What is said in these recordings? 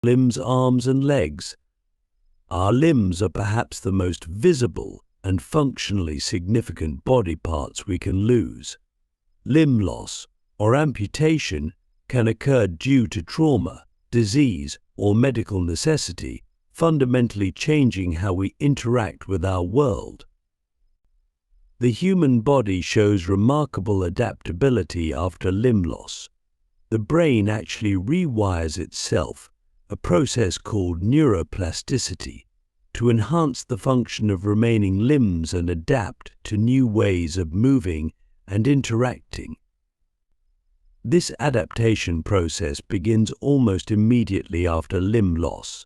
Limbs, arms and legs. Our limbs are perhaps the most visible and functionally significant body parts we can lose. Limb loss or amputation can occur due to trauma, disease, or medical necessity, fundamentally changing how we interact with our world. The human body shows remarkable adaptability after limb loss. The brain actually rewires itself, a process called neuroplasticity, to enhance the function of remaining limbs and adapt to new ways of moving and interacting. This adaptation process begins almost immediately after limb loss.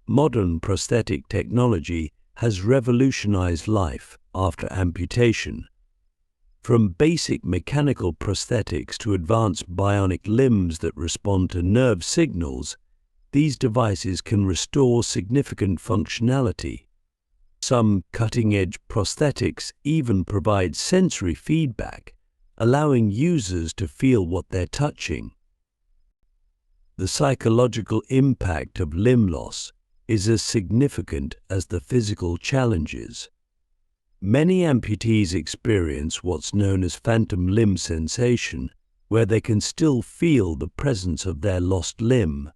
Modern prosthetic technology has revolutionized life after amputation. From basic mechanical prosthetics to advanced bionic limbs that respond to nerve signals, these devices can restore significant functionality. Some cutting-edge prosthetics even provide sensory feedback, allowing users to feel what they're touching. The psychological impact of limb loss is as significant as the physical challenges. Many amputees experience what's known as phantom limb sensation, where they can still feel the presence of their lost limb.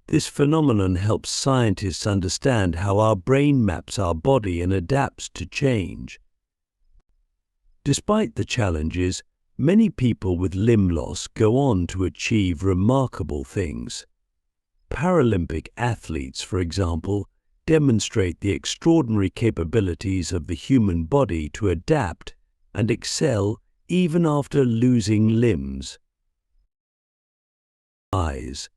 This phenomenon helps scientists understand how our brain maps our body and adapts to change. Despite the challenges, many people with limb loss go on to achieve remarkable things. Paralympic athletes, for example, demonstrate the extraordinary capabilities of the human body to adapt and excel even after losing limbs. Eyes.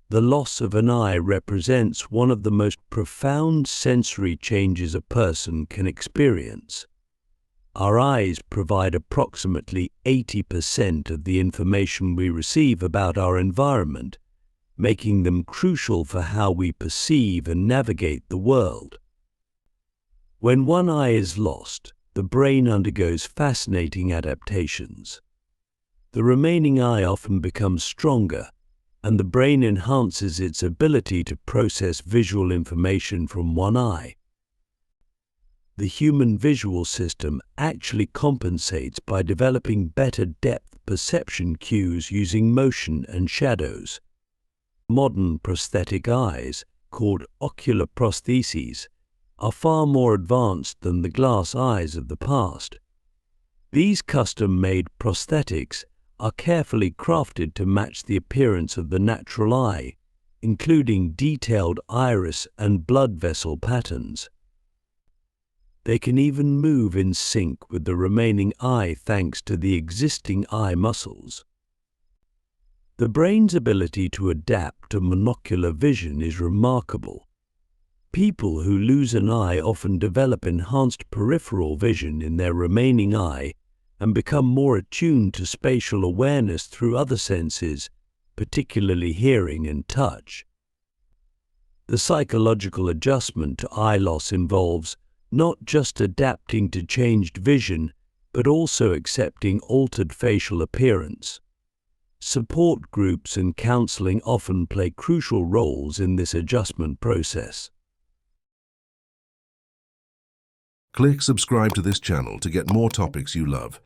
The loss of an eye represents one of the most profound sensory changes a person can experience. Our eyes provide approximately 80% of the information we receive about our environment, making them crucial for how we perceive and navigate the world. When one eye is lost, the brain undergoes fascinating adaptations. The remaining eye often becomes stronger, and the brain enhances its ability to process visual information from one eye. The human visual system actually compensates by developing better depth perception cues using motion and shadows. Modern prosthetic eyes, called ocular prostheses, are far more advanced than the glass eyes of the past. These custom-made prosthetics are carefully crafted to match the appearance of the natural eye, including detailed iris and blood vessel patterns. They can even move in sync with the remaining eye thanks to the existing eye muscles. The brain's ability to adapt to monocular vision is remarkable. People who lose an eye often develop enhanced peripheral vision in their remaining eye and become more attuned to spatial awareness through other senses, particularly hearing and touch. The psychological adjustment to eye loss involves not just adapting to changed vision, but also accepting altered facial appearance. Support groups and counseling often play crucial roles in this adjustment process. Click subscribe to this channel to get more topics you love.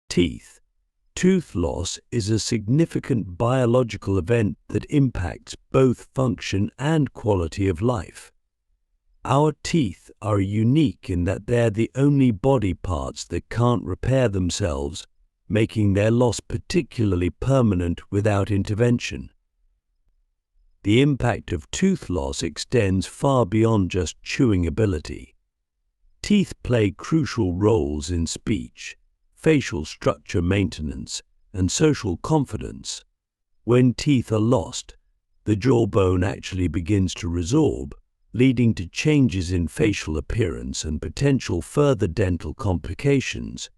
Teeth. Tooth loss is a significant biological event that impacts both function and quality of life. Our teeth are unique in that they're the only body parts that can't repair themselves, making their loss particularly permanent without intervention. The impact of tooth loss extends far beyond just chewing ability. Teeth play crucial roles in speech, facial structure maintenance, and social confidence. When teeth are lost, the jawbone actually begins to resorb, leading to changes in facial appearance and potential further dental complications.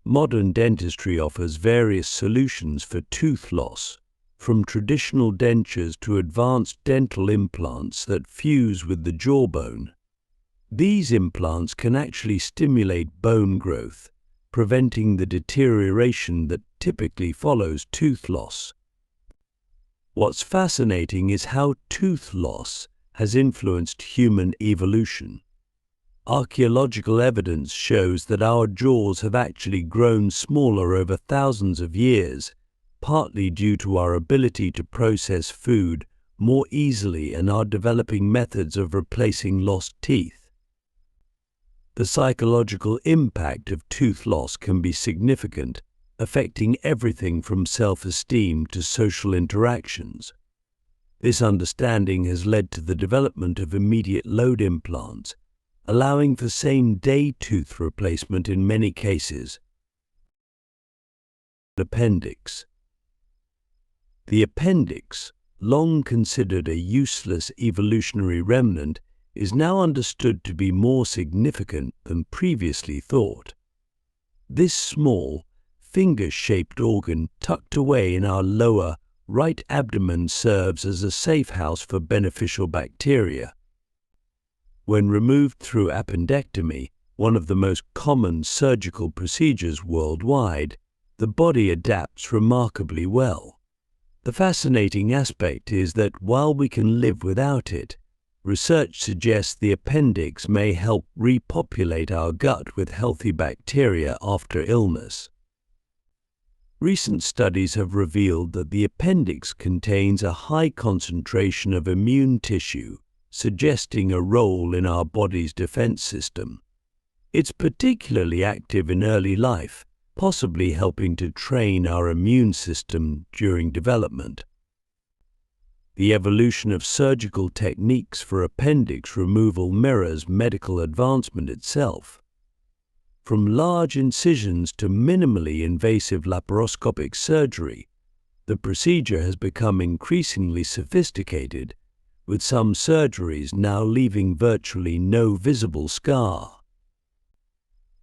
Modern dentistry offers various solutions for tooth loss, from traditional dentures to advanced dental implants that fuse with the jawbone. These implants can actually stimulate bone growth, preventing the deterioration that typically follows tooth loss. What's fascinating is how tooth loss has influenced human evolution. Archaeological evidence shows that our jaws have actually grown smaller over thousands of years, partly due to our ability to process food more easily and our developing methods of replacing lost teeth. The psychological impact of tooth loss can be significant, affecting everything from self-esteem to social interactions. This understanding has led to the development of immediate load implants, allowing for same-day tooth replacement in many cases. Appendix. The appendix, long considered a useless evolutionary remnant, is now understood to be more significant than previously thought. This small, finger-shaped organ tucked away in our lower right abdomen serves as a safe house for beneficial bacteria. When removed through appendectomy, one of the most common surgical procedures worldwide, the body adapts remarkably well. The fascinating aspect is that while we can live without it, research suggests the appendix may help repopulate our gut with healthy bacteria after illness. Recent studies have revealed that the appendix contains a high concentration of immune tissue, suggesting a role in our body's defense system. It's particularly active in early life, possibly helping to train our immune system during development. The evolution of surgical techniques for appendix removal mirrors medical advancement itself. From large incisions to minimally invasive laparoscopic surgery, the procedure has become increasingly sophisticated, with some surgeries now leaving virtually no visible scar.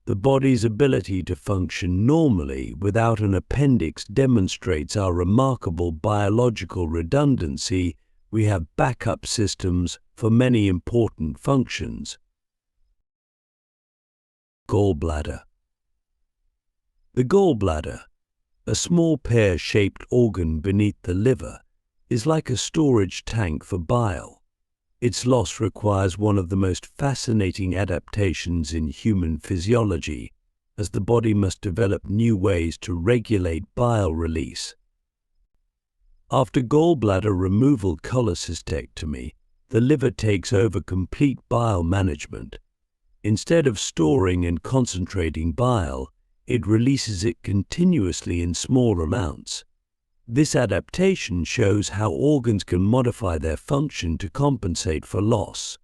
The body's ability to function normally without an appendix demonstrates our remarkable biological redundancy. We have backup systems for many important functions. Gallbladder. The gallbladder, a small pear-shaped organ beneath the liver, is like a storage tank for bile. Its loss requires one of the most fascinating adaptations in human physiology, as the body must develop new ways to regulate bile release. After gallbladder removal cholecystectomy, the liver takes over complete bile management. Instead of storing and concentrating bile, it releases it continuously in small amounts. This adaptation shows how organs can modify their function to compensate for loss.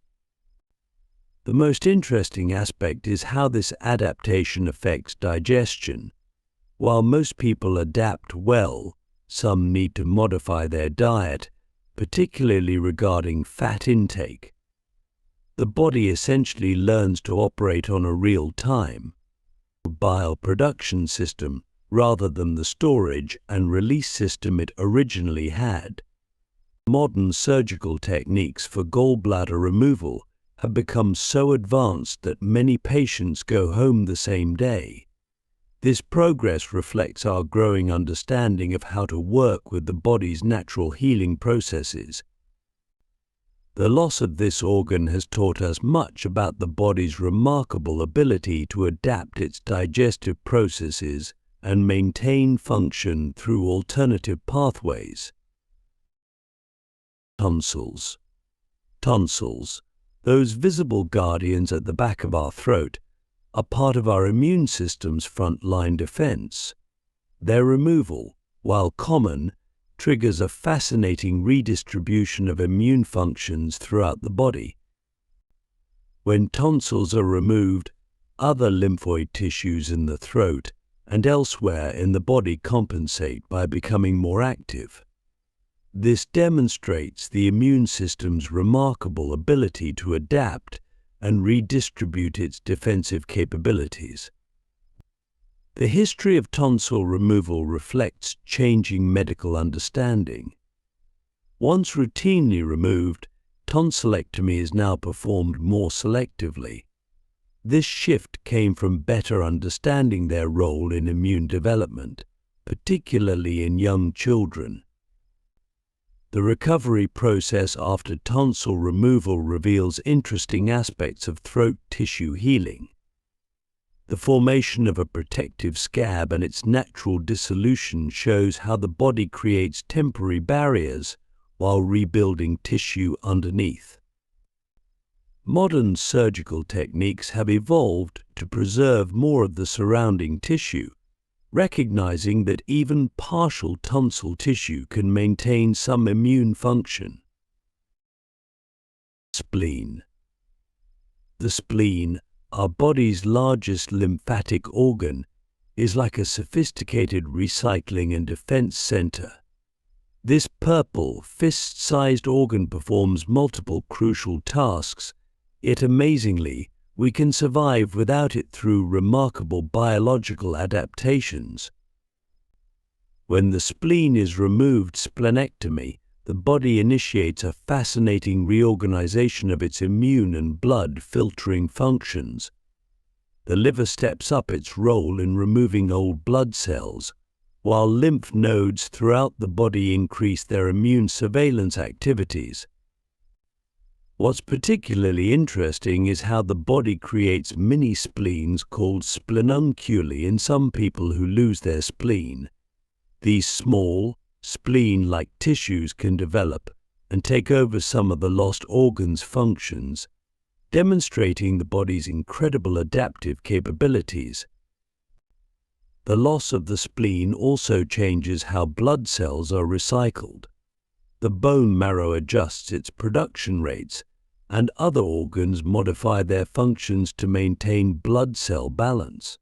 The most interesting aspect is how this adaptation affects digestion. While most people adapt well, some need to modify their diet, particularly regarding fat intake. The body essentially learns to operate on a real-time bile production system rather than the storage and release system it originally had. Modern surgical techniques for gallbladder removal have become so advanced that many patients go home the same day. This progress reflects our growing understanding of how to work with the body's natural healing processes. The loss of this organ has taught us much about the body's remarkable ability to adapt its digestive processes and maintain function through alternative pathways. Tonsils. Tonsils, those visible guardians at the back of our throat, are part of our immune system's front-line defense. Their removal, while common, triggers a fascinating redistribution of immune functions throughout the body. When tonsils are removed, other lymphoid tissues in the throat and elsewhere in the body compensate by becoming more active. This demonstrates the immune system's remarkable ability to adapt and redistribute its defensive capabilities. The history of tonsil removal reflects changing medical understanding. Once routinely removed, tonsillectomy is now performed more selectively. This shift came from better understanding their role in immune development, particularly in young children. The recovery process after tonsil removal reveals interesting aspects of throat tissue healing. The formation of a protective scab and its natural dissolution shows how the body creates temporary barriers while rebuilding tissue underneath. Modern surgical techniques have evolved to preserve more of the surrounding tissue, recognizing that even partial tonsil tissue can maintain some immune function. Spleen. The spleen, our body's largest lymphatic organ, is like a sophisticated recycling and defense center. This purple, fist-sized organ performs multiple crucial tasks, yet amazingly, we can survive without it through remarkable biological adaptations. When the spleen is removed, splenectomy, the body initiates a fascinating reorganization of its immune and blood filtering functions. The liver steps up its role in removing old blood cells, while lymph nodes throughout the body increase their immune surveillance activities. What's particularly interesting is how the body creates mini spleens called splenunculi in some people who lose their spleen. These small, spleen-like tissues can develop and take over some of the lost organ's functions, demonstrating the body's incredible adaptive capabilities. The loss of the spleen also changes how blood cells are recycled. The bone marrow adjusts its production rates, and other organs modify their functions to maintain blood cell balance.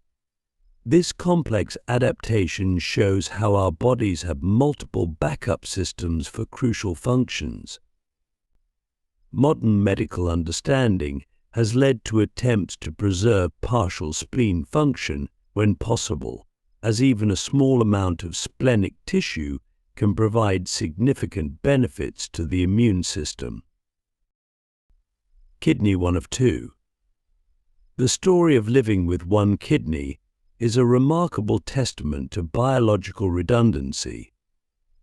This complex adaptation shows how our bodies have multiple backup systems for crucial functions. Modern medical understanding has led to attempts to preserve partial spleen function when possible, as even a small amount of splenic tissue can provide significant benefits to the immune system. Kidney 1 of 2. The story of living with one kidney is a remarkable testament to biological redundancy.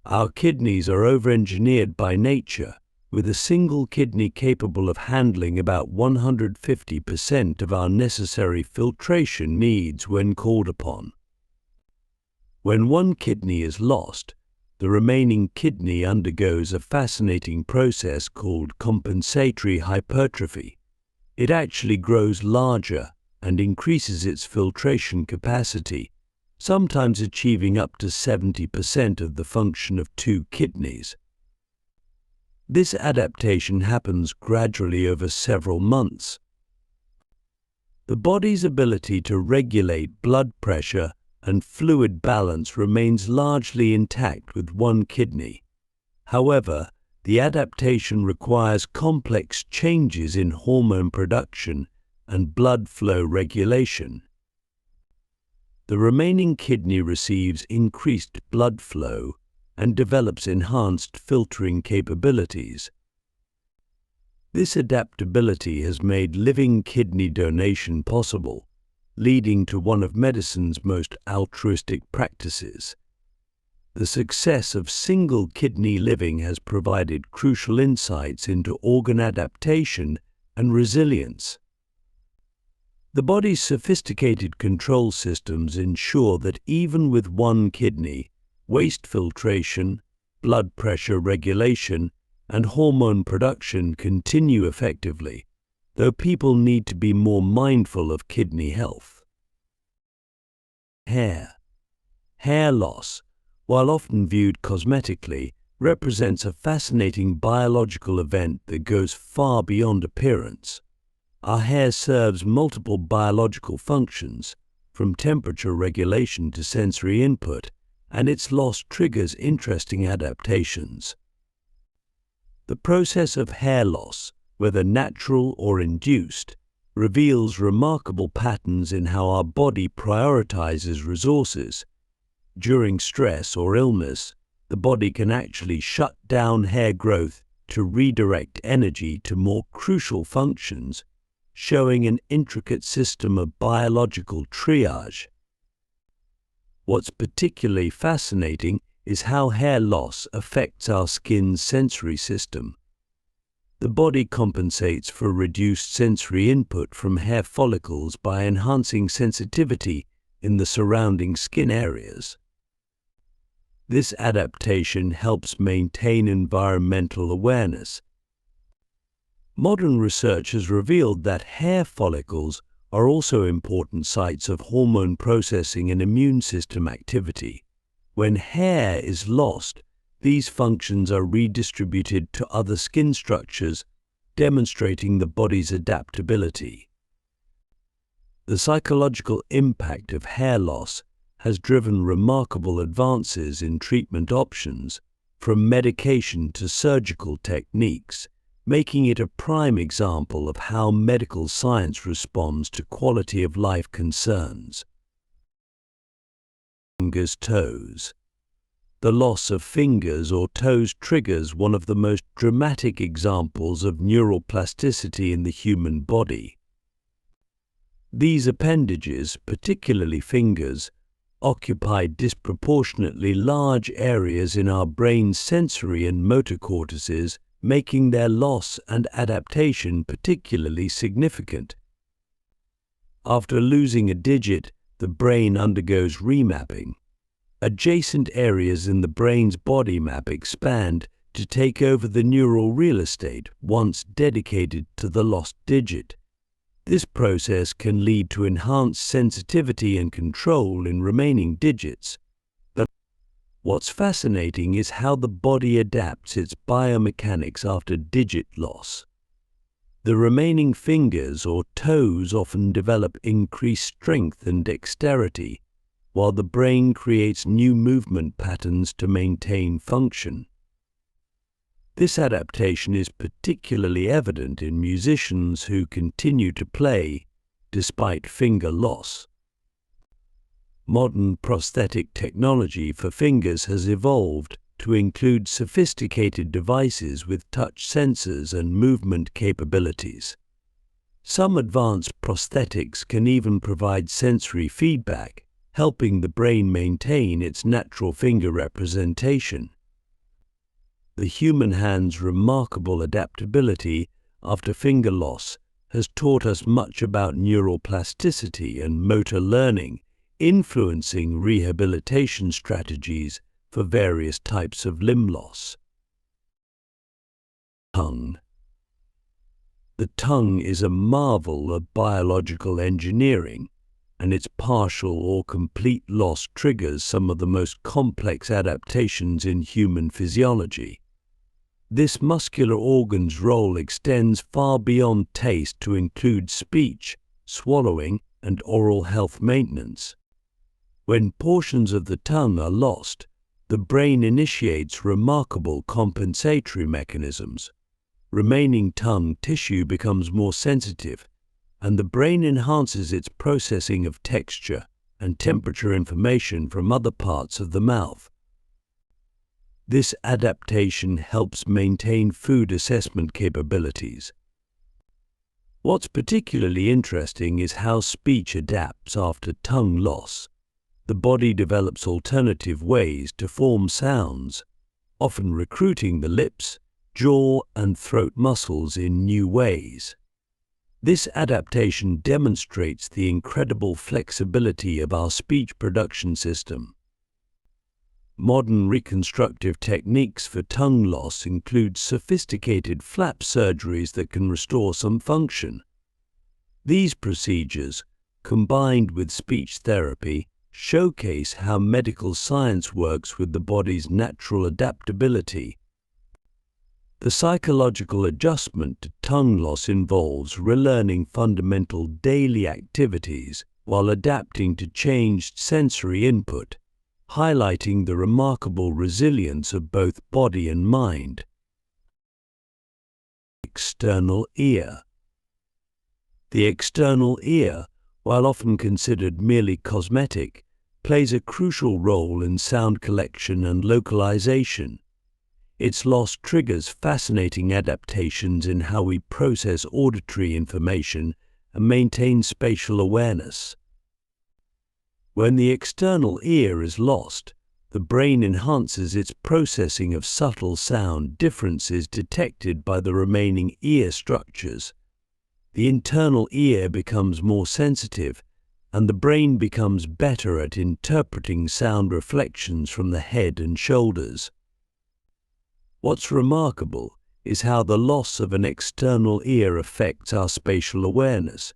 Our kidneys are over-engineered by nature, with a single kidney capable of handling about 150% of our necessary filtration needs when called upon. When one kidney is lost, the remaining kidney undergoes a fascinating process called compensatory hypertrophy. It actually grows larger and increases its filtration capacity, sometimes achieving up to 70% of the function of two kidneys. This adaptation happens gradually over several months. The body's ability to regulate blood pressure and fluid balance remains largely intact with one kidney. However, the adaptation requires complex changes in hormone production and blood flow regulation. The remaining kidney receives increased blood flow and develops enhanced filtering capabilities. This adaptability has made living kidney donation possible, leading to one of medicine's most altruistic practices. The success of single kidney living has provided crucial insights into organ adaptation and resilience. The body's sophisticated control systems ensure that even with one kidney, waste filtration, blood pressure regulation, and hormone production continue effectively, though people need to be more mindful of kidney health. Hair. Hair loss, while often viewed cosmetically, represents a fascinating biological event that goes far beyond appearance. Our hair serves multiple biological functions, from temperature regulation to sensory input, and its loss triggers interesting adaptations. The process of hair loss, whether natural or induced, reveals remarkable patterns in how our body prioritizes resources. During stress or illness, the body can actually shut down hair growth to redirect energy to more crucial functions, showing an intricate system of biological triage. What's particularly fascinating is how hair loss affects our skin's sensory system. The body compensates for reduced sensory input from hair follicles by enhancing sensitivity in the surrounding skin areas. This adaptation helps maintain environmental awareness. Modern research has revealed that hair follicles are also important sites of hormone processing and immune system activity. When hair is lost, these functions are redistributed to other skin structures, demonstrating the body's adaptability. The psychological impact of hair loss has driven remarkable advances in treatment options, from medication to surgical techniques, making it a prime example of how medical science responds to quality of life concerns. Fingers, toes. The loss of fingers or toes triggers one of the most dramatic examples of neural plasticity in the human body. These appendages, particularly fingers, occupy disproportionately large areas in our brain's sensory and motor cortices, making their loss and adaptation particularly significant. After losing a digit, the brain undergoes remapping. Adjacent areas in the brain's body map expand to take over the neural real estate once dedicated to the lost digit. This process can lead to enhanced sensitivity and control in remaining digits. But what's fascinating is how the body adapts its biomechanics after digit loss. The remaining fingers or toes often develop increased strength and dexterity, while the brain creates new movement patterns to maintain function. This adaptation is particularly evident in musicians who continue to play despite finger loss. Modern prosthetic technology for fingers has evolved to include sophisticated devices with touch sensors and movement capabilities. Some advanced prosthetics can even provide sensory feedback, helping the brain maintain its natural finger representation. The human hand's remarkable adaptability after finger loss has taught us much about neural plasticity and motor learning, influencing rehabilitation strategies for various types of limb loss. Tongue. The tongue is a marvel of biological engineering, and its partial or complete loss triggers some of the most complex adaptations in human physiology. This muscular organ's role extends far beyond taste to include speech, swallowing, and oral health maintenance. When portions of the tongue are lost, the brain initiates remarkable compensatory mechanisms. Remaining tongue tissue becomes more sensitive, and the brain enhances its processing of texture and temperature information from other parts of the mouth. This adaptation helps maintain food assessment capabilities. What's particularly interesting is how speech adapts after tongue loss. The body develops alternative ways to form sounds, often recruiting the lips, jaw, and throat muscles in new ways. This adaptation demonstrates the incredible flexibility of our speech production system. Modern reconstructive techniques for tongue loss include sophisticated flap surgeries that can restore some function. These procedures, combined with speech therapy, showcase how medical science works with the body's natural adaptability. The psychological adjustment to tongue loss involves relearning fundamental daily activities while adapting to changed sensory input, highlighting the remarkable resilience of both body and mind. External ear. The external ear, while often considered merely cosmetic, plays a crucial role in sound collection and localization. Its loss triggers fascinating adaptations in how we process auditory information and maintain spatial awareness. When the external ear is lost, the brain enhances its processing of subtle sound differences detected by the remaining ear structures. The internal ear becomes more sensitive, and the brain becomes better at interpreting sound reflections from the head and shoulders. What's remarkable is how the loss of an external ear affects our spatial awareness.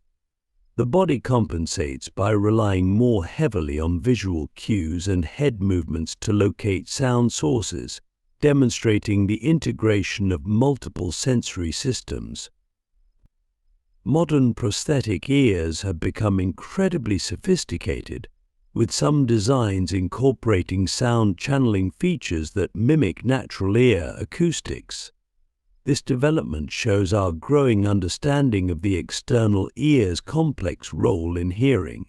The body compensates by relying more heavily on visual cues and head movements to locate sound sources, demonstrating the integration of multiple sensory systems. Modern prosthetic ears have become incredibly sophisticated, with some designs incorporating sound channeling features that mimic natural ear acoustics. This development shows our growing understanding of the external ear's complex role in hearing.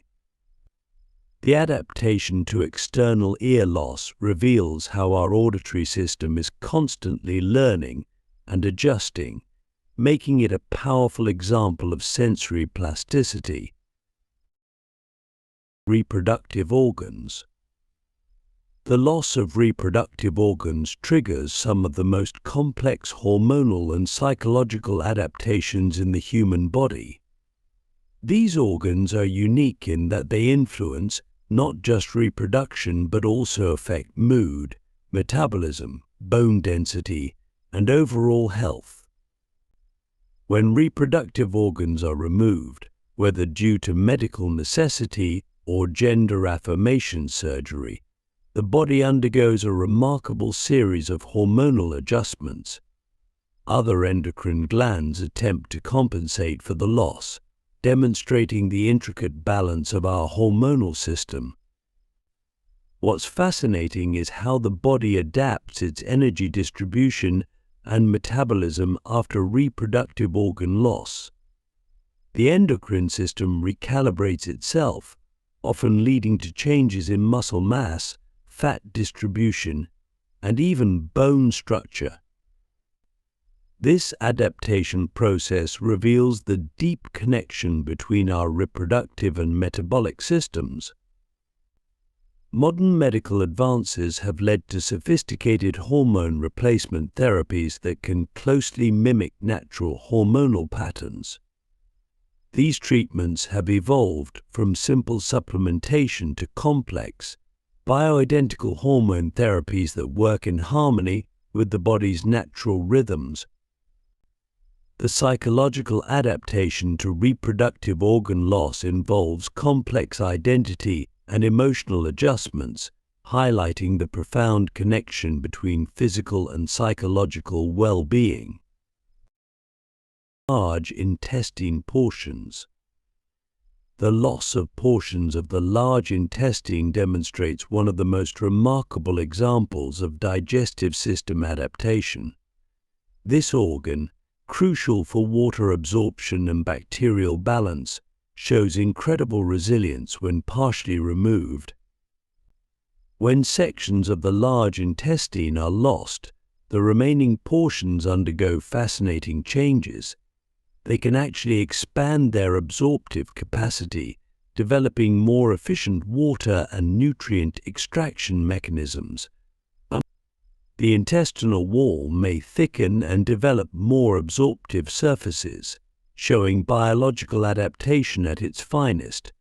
The adaptation to external ear loss reveals how our auditory system is constantly learning and adjusting, making it a powerful example of sensory plasticity. Reproductive organs. The loss of reproductive organs triggers some of the most complex hormonal and psychological adaptations in the human body. These organs are unique in that they influence not just reproduction but also affect mood, metabolism, bone density, and overall health. When reproductive organs are removed, whether due to medical necessity or gender affirmation surgery, the body undergoes a remarkable series of hormonal adjustments. Other endocrine glands attempt to compensate for the loss, demonstrating the intricate balance of our hormonal system. What's fascinating is how the body adapts its energy distribution and metabolism after reproductive organ loss. The endocrine system recalibrates itself, often leading to changes in muscle mass, fat distribution, and even bone structure. This adaptation process reveals the deep connection between our reproductive and metabolic systems. Modern medical advances have led to sophisticated hormone replacement therapies that can closely mimic natural hormonal patterns. These treatments have evolved from simple supplementation to complex, bioidentical hormone therapies that work in harmony with the body's natural rhythms. The psychological adaptation to reproductive organ loss involves complex identity and emotional adjustments, highlighting the profound connection between physical and psychological well-being. Large intestine portions. The loss of portions of the large intestine demonstrates one of the most remarkable examples of digestive system adaptation. This organ, crucial for water absorption and bacterial balance, shows incredible resilience when partially removed. When sections of the large intestine are lost, the remaining portions undergo fascinating changes. They can actually expand their absorptive capacity, developing more efficient water and nutrient extraction mechanisms. The intestinal wall may thicken and develop more absorptive surfaces, showing biological adaptation at its finest.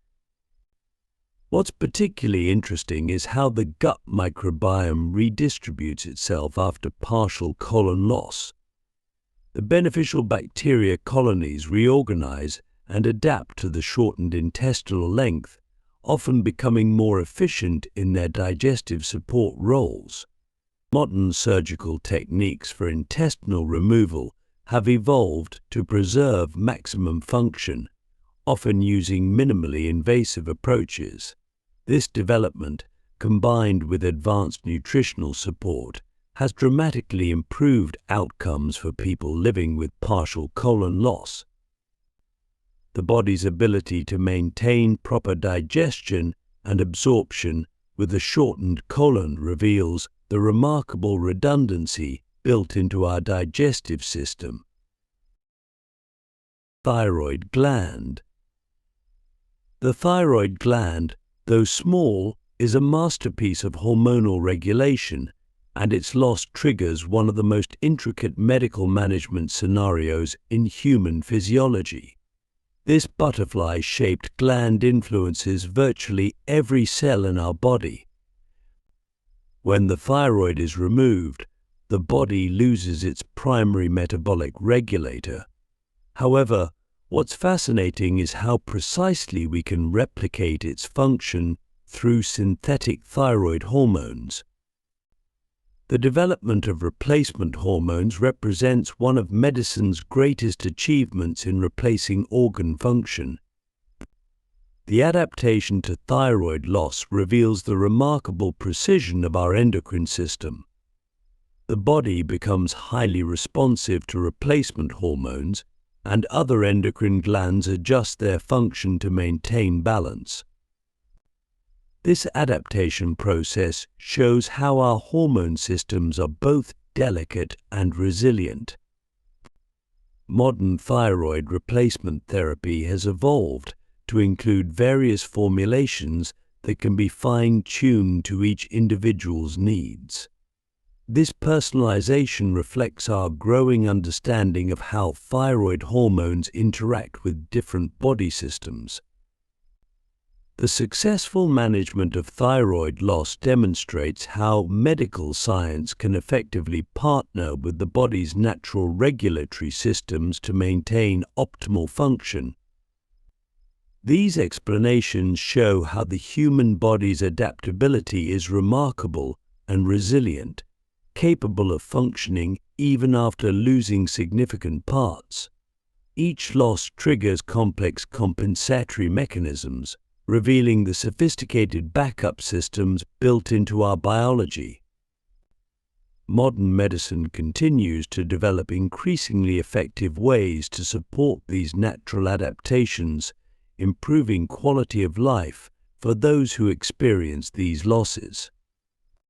What's particularly interesting is how the gut microbiome redistributes itself after partial colon loss. The beneficial bacteria colonies reorganize and adapt to the shortened intestinal length, often becoming more efficient in their digestive support roles. Modern surgical techniques for intestinal removal have evolved to preserve maximum function, often using minimally invasive approaches. This development, combined with advanced nutritional support, has dramatically improved outcomes for people living with partial colon loss. The body's ability to maintain proper digestion and absorption with a shortened colon reveals the remarkable redundancy built into our digestive system. Thyroid gland. The thyroid gland, though small, is a masterpiece of hormonal regulation, and its loss triggers one of the most intricate medical management scenarios in human physiology. This butterfly-shaped gland influences virtually every cell in our body. When the thyroid is removed, the body loses its primary metabolic regulator. However, what's fascinating is how precisely we can replicate its function through synthetic thyroid hormones. The development of replacement hormones represents one of medicine's greatest achievements in replacing organ function. The adaptation to thyroid loss reveals the remarkable precision of our endocrine system. The body becomes highly responsive to replacement hormones, and other endocrine glands adjust their function to maintain balance. This adaptation process shows how our hormone systems are both delicate and resilient. Modern thyroid replacement therapy has evolved to include various formulations that can be fine-tuned to each individual's needs. This personalization reflects our growing understanding of how thyroid hormones interact with different body systems. The successful management of thyroid loss demonstrates how medical science can effectively partner with the body's natural regulatory systems to maintain optimal function. These explanations show how the human body's adaptability is remarkable and resilient, capable of functioning even after losing significant parts. Each loss triggers complex compensatory mechanisms, revealing the sophisticated backup systems built into our biology. Modern medicine continues to develop increasingly effective ways to support these natural adaptations, improving quality of life for those who experience these losses.